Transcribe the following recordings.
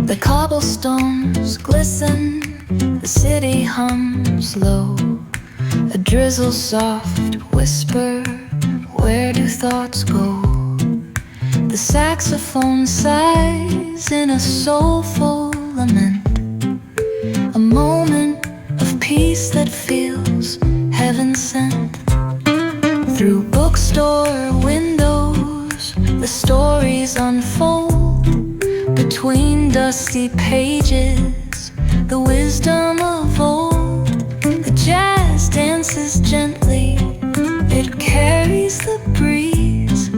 The cobblestones glisten, the city hums low. A drizzle soft whisper, where do thoughts go? The saxophone sighs in a soulful lament, a moment of peace that feels heaven sent. Through bookstore windows, the stories unfold. Between dusty pages, the wisdom of old. The jazz dances gently, it carries the breeze.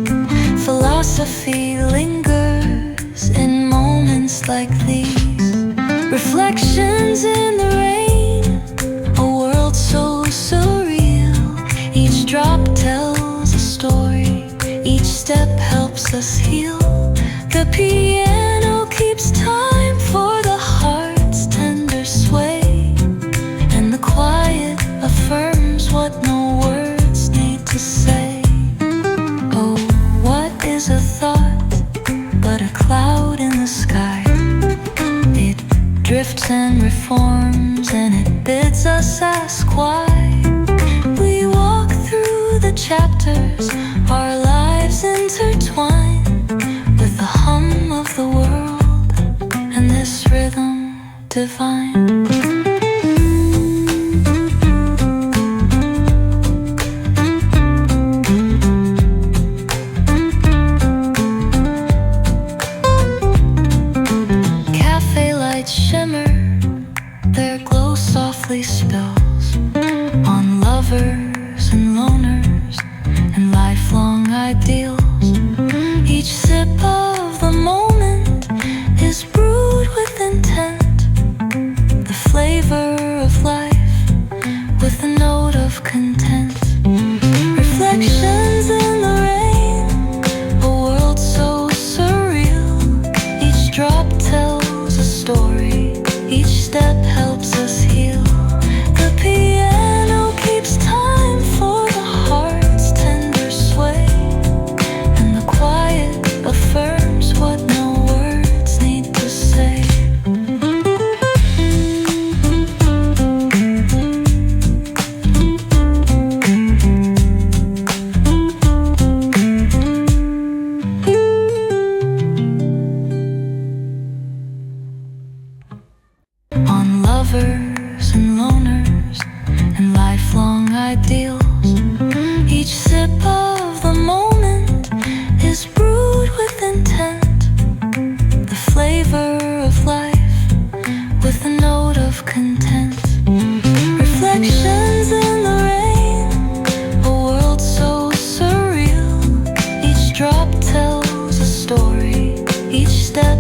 Philosophy lingers in moments like these. Reflections in the rain, a world so surreal. Each drop tells a story, each step helps us heal. The piano keeps time for the heart's tender sway, and the quiet affirms what no words need to say. Oh, what is a thought but a cloud in the sky? It drifts and reforms, and it bids us ask why. We walk through the chapters, our lives intertwine with the hum of the world and this rhythm divine. Cafe lights shimmer, their glow softly spills on lovers and loners and lifelong ideals. Each sip of the moment is brewed with intent, the flavor of life with a note of content. Reflections in the rain, a world so surreal. Each drop tells a story, each step helps us heal. The piano keeps time for the heart's tender sway, and the quiet affirms what no words need to say. On lovers and loners and lifelong ideals, each sip of the moment is brewed with intent, the flavor of life with a note of content. Reflections in the rain, a world so surreal. Each drop tells a story, each step